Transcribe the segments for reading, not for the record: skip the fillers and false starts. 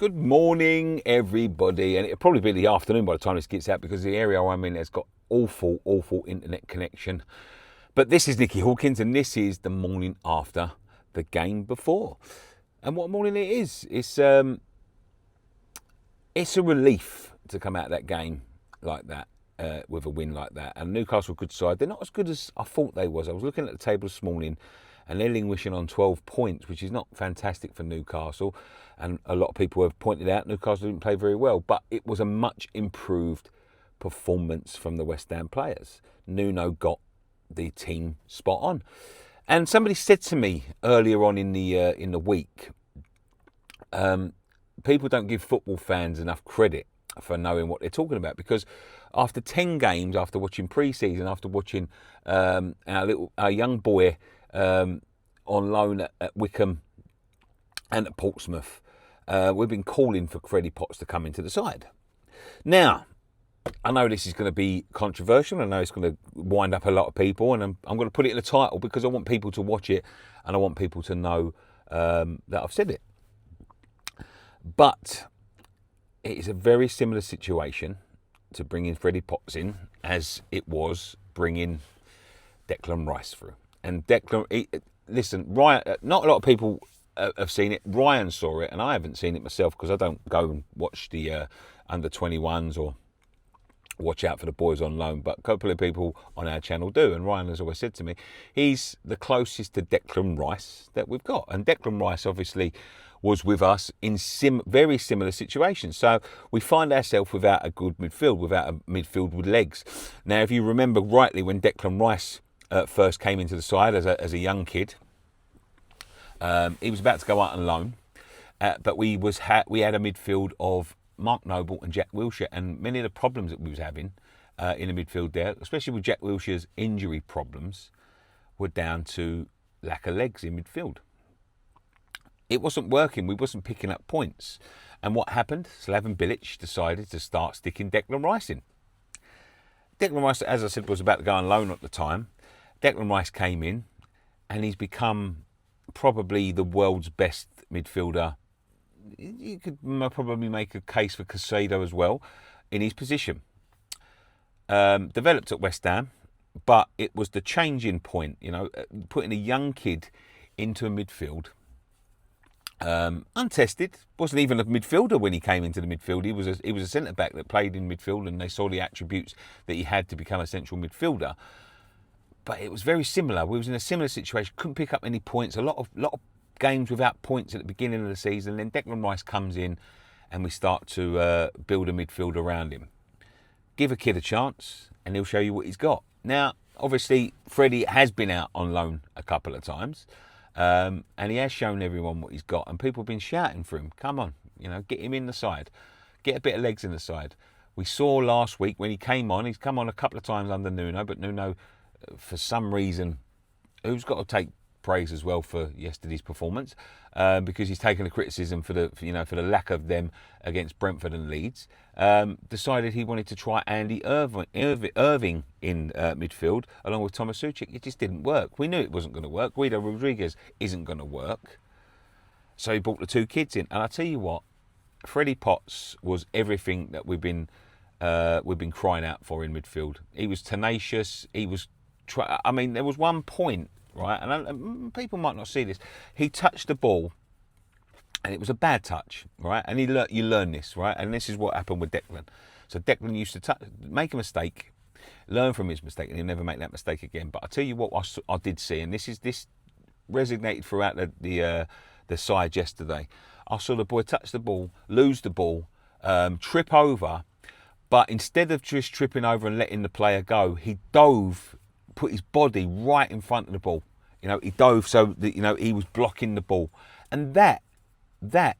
Good morning, everybody. And it'll probably be the afternoon by the time this gets out because the area I'm in has got awful internet connection. But this is Nicky Hawkins and this is the morning after the game before. And what morning it is. It's a relief to come out of that game like that, with a win like that. And Newcastle, good side. They're not as good as I thought they was. I was looking at the table this morning and they're languishing on 12 points, which is not fantastic for Newcastle. And a lot of people have pointed out Newcastle didn't play very well, but it was a much improved performance from the West Ham players. Nuno got the team spot on. And somebody said to me earlier on in the week, people don't give football fans enough credit for knowing what they're talking about, because after 10 games, after watching pre-season, after watching our young boy on loan at Wickham and at Portsmouth, we've been calling for Freddy to come into the side. Now, I know this is going to be controversial. I know it's going to wind up a lot of people, and I'm going to put it in the title because I want people to watch it and I want people to know that I've said it. But it is a very similar situation to bringing Freddy Potts in as it was bringing Declan Rice through. And Declan, listen, Ryan, not a lot of people have seen it. Ryan saw it, and I haven't seen it myself because I don't go and watch the under-21s or watch out for the boys on loan. But a couple of people on our channel do, and Ryan has always said to me, he's the closest to Declan Rice that we've got. And Declan Rice obviously was with us in very similar situations. So we find ourselves without a good midfield, without a midfield with legs. Now, if you remember rightly, when Declan Rice first came into the side as a young kid, he was about to go out on loan, but we had a midfield of Mark Noble and Jack Wilshere, and many of the problems that we was having in the midfield there, especially with Jack Wilshere's injury problems, were down to lack of legs in midfield. It wasn't working. We wasn't picking up points. And what happened? Slaven Bilic decided to start sticking Declan Rice in. Declan Rice, as I said, was about to go on loan at the time. Declan Rice came in and he's become probably the world's best midfielder. You could probably make a case for Casado as well in his position. Developed at West Ham, but it was the changing point, putting a young kid into a midfield. Untested, wasn't even a midfielder when he came into the midfield. He was a centre back that played in midfield, and they saw the attributes that he had to become a central midfielder. But it was very similar. We was in a similar situation. Couldn't pick up any points. A lot of games without points at the beginning of the season. Then Declan Rice comes in, and we start to build a midfield around him. Give a kid a chance, and he'll show you what he's got. Now, obviously, Freddy has been out on loan a couple of times. And he has shown everyone what he's got, and people have been shouting for him. Come on, get him in the side, get a bit of legs in the side. We saw last week when he came on, he's come on a couple of times under Nuno, but Nuno, for some reason, who's got to take praise as well for yesterday's performance, because he's taken the criticism for the lack of them against Brentford and Leeds. Decided he wanted to try Andy Irving in midfield along with Tomas Soucek. It just didn't work. We knew it wasn't going to work. Guido Rodriguez isn't going to work, so he brought the two kids in. And I tell you what, Freddy Potts was everything that we've been crying out for in midfield. He was tenacious. He was. There was one point, right, and people might not see this. He touched the ball, and it was a bad touch, right? And you learn this, right? And this is what happened with Declan. So Declan used to make a mistake, learn from his mistake, and he'll never make that mistake again. But I tell you what, I did see, and this resonated throughout the side yesterday. I saw the boy touch the ball, lose the ball, trip over, but instead of just tripping over and letting the player go, he dove, put his body right in front of the ball. He dove so that he was blocking the ball, and that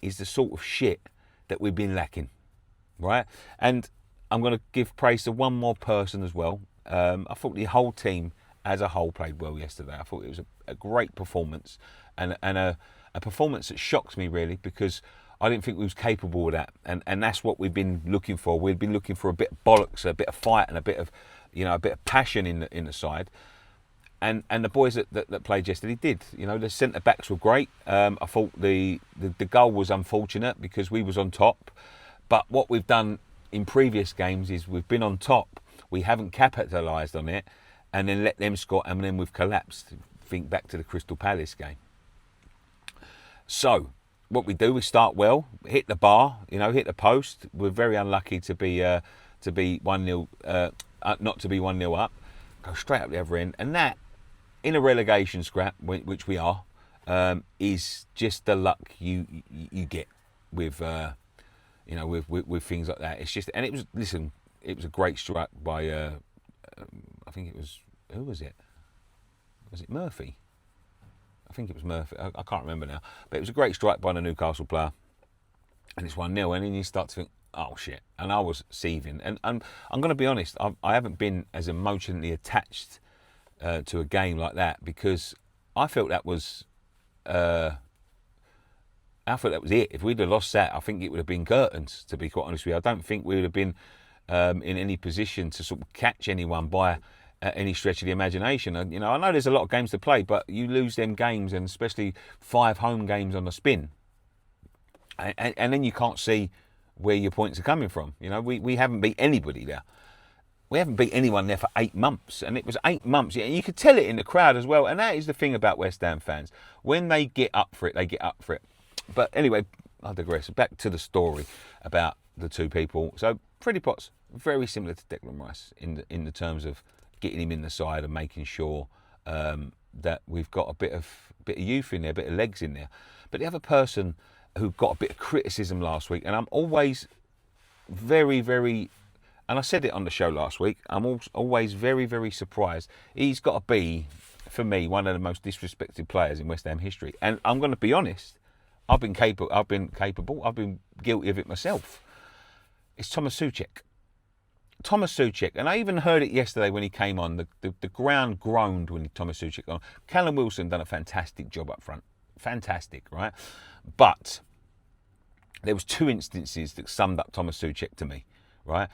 is the sort of shit that we've been lacking, right? And I'm going to give praise to one more person as well. I thought the whole team as a whole played well yesterday. I thought it was a great performance, and a performance that shocked me really, because I didn't think we was capable of that, and that's what we've been looking for. We've been looking for a bit of bollocks, a bit of fight, and a bit of passion in the side. the boys that played yesterday did. You know, the centre backs were great. I thought the goal was unfortunate because we was on top. But what we've done in previous games is we've been on top. We haven't capitalised on it, and then let them score, and then we've collapsed. Think back to the Crystal Palace game. So what we do, we start well, hit the bar, hit the post. We're very unlucky to be 1-0, not to be 1-0 up. Go straight up the other end, and that in a relegation scrap, which we are, is just the luck you get with with things like that. It's just, and it was a great strike by I think it was, who was it? Was it Murphy? I think it was Murphy. I can't remember now. But it was a great strike by the Newcastle player. And it's 1-0. And then you start to think, oh, shit. And I was seething. And I'm going to be honest, I haven't been as emotionally attached to a game like that, because I felt that was it. If we'd have lost that, I think it would have been curtains, to be quite honest with you. I don't think we would have been in any position to sort of catch anyone by any stretch of the imagination. And, I know there's a lot of games to play, but you lose them games, and especially 5 home games on the spin, and then you can't see where your points are coming from. We haven't beat anybody there. We haven't beat anyone there for 8 months, and it was 8 months. And you could tell it in the crowd as well. And that is the thing about West Ham fans. When they get up for it, they get up for it. But anyway, I digress. Back to the story about the two people. So Freddy Potts, very similar to Declan Rice in the terms of getting him in the side and making sure that we've got a bit of youth in there, a bit of legs in there. But the other person who got a bit of criticism last week, and I'm always very, very, and I said it on the show last week, I'm always very, very surprised. He's got to be, for me, one of the most disrespected players in West Ham history. And I'm going to be honest, I've been guilty of it myself. It's Tomas Soucek. Tomas Soucek, and I even heard it yesterday when he came on. The ground groaned when Tomas Soucek on. Callum Wilson done a fantastic job up front. Fantastic, right? But there was 2 instances that summed up Tomas Soucek to me, right?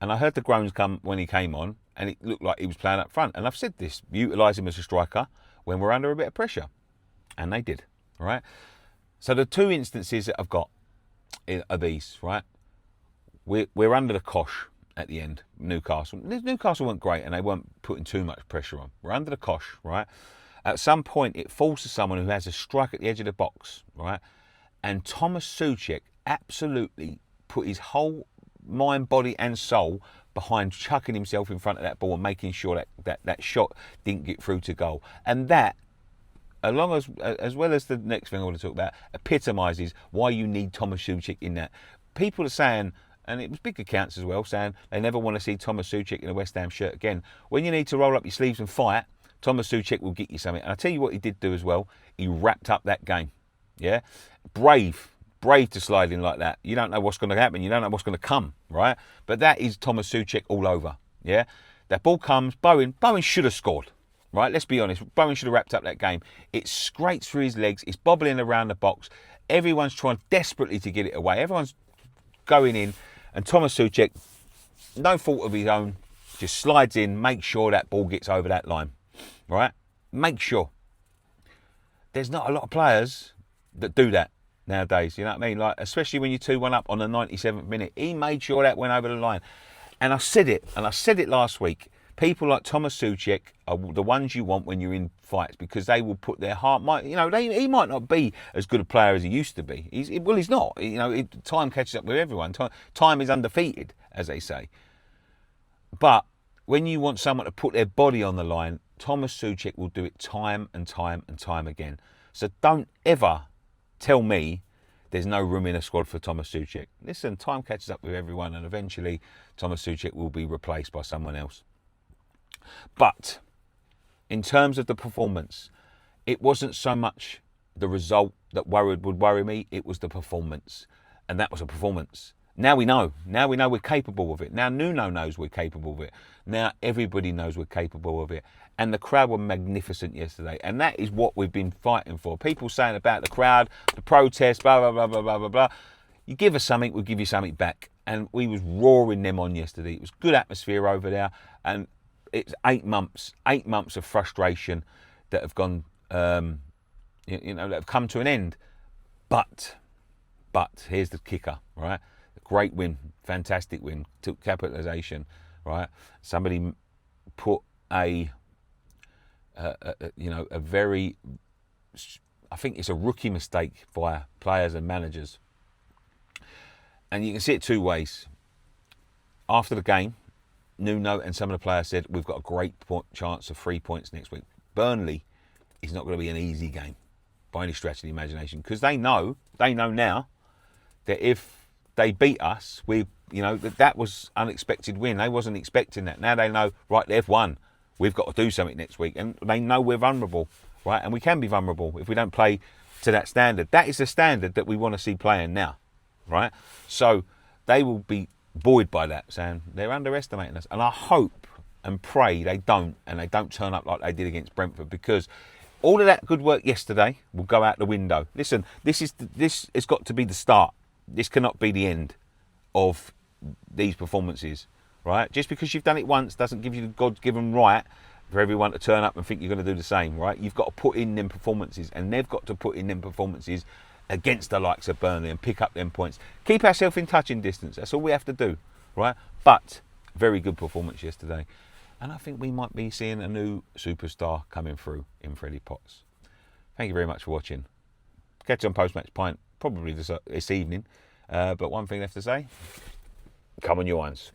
And I heard the groans come when he came on, and it looked like he was playing up front. And I've said this, utilise him as a striker when we're under a bit of pressure. And they did, right? So the 2 instances that I've got are these, right? We're under the cosh at the end. Newcastle weren't great, and they weren't putting too much pressure on. We're under the cosh, right? At some point, it falls to someone who has a strike at the edge of the box, right? And Tomas Soucek absolutely put his whole mind, body and soul behind chucking himself in front of that ball and making sure that shot didn't get through to goal. And that, as well as the next thing I want to talk about, epitomises why you need Tomas Soucek in that. People are saying, and it was big accounts as well, saying they never want to see Tomas Soucek in a West Ham shirt again. When you need to roll up your sleeves and fight, Tomas Soucek will get you something. And I'll tell you what he did do as well. He wrapped up that game. Yeah? Brave to slide in like that. You don't know what's going to happen. You don't know what's going to come, right? But that is Tomas Soucek all over. Yeah? That ball comes. Bowen should have scored. Right? Let's be honest. Bowen should have wrapped up that game. It scrapes through his legs. It's bobbling around the box. Everyone's trying desperately to get it away. Everyone's going in. And Tomas Soucek, no fault of his own, just slides in, makes sure that ball gets over that line. Right? Make sure. There's not a lot of players that do that nowadays. You know what I mean? Like, especially when you're 2-1 up on the 97th minute. He made sure that went over the line. And I said it last week. People like Tomas Soucek are the ones you want when you're in fights, because they will put their heart. He might not be as good a player as he used to be. He's not. Time catches up with everyone. Time is undefeated, as they say. But when you want someone to put their body on the line, Tomas Soucek will do it time and time and time again. So don't ever tell me there's no room in a squad for Tomas Soucek. Listen, time catches up with everyone, and eventually Tomas Soucek will be replaced by someone else. But in terms of the performance, it wasn't so much the result that would worry me. It was the performance, and that was a performance. Now we know. Now we know we're capable of it. Now Nuno knows we're capable of it. Now everybody knows we're capable of it. And the crowd were magnificent yesterday. And that is what we've been fighting for. People saying about the crowd, the protest, blah, blah, blah, blah, blah, blah, blah. You give us something, we'll give you something back. And we was roaring them on yesterday. It was good atmosphere over there. And it's 8 months of frustration that have gone, that have come to an end. But here's the kicker, right? A great win, fantastic win, took capitalisation, right? Somebody put a very, I think it's a rookie mistake by players and managers. And you can see it two ways. After the game, Nuno and some of the players said, we've got a great chance of 3 points next week. Burnley is not going to be an easy game by any stretch of the imagination, because they know now that if they beat us, that was unexpected win. They wasn't expecting that. Now they know, right, they've won. We've got to do something next week. And they know we're vulnerable, right? And we can be vulnerable if we don't play to that standard. That is the standard that we want to see playing now, right? So they will be buoyed by that, saying they're underestimating us. And I hope and pray they don't, and they don't turn up like they did against Brentford, because all of that good work yesterday will go out the window. Listen, this has got to be the start. This cannot be the end of these performances, right? Just because you've done it once doesn't give you the God-given right for everyone to turn up and think you're going to do the same, right? You've got to put in them performances, and they've got to put in them performances against the likes of Burnley and pick up them points. Keep ourselves in touching distance. That's all we have to do, right? But very good performance yesterday. And I think we might be seeing a new superstar coming through in Freddy Potts. Thank you very much for watching. Catch you on Post-Match Pint, probably this evening. But one thing left to say, come on you ones.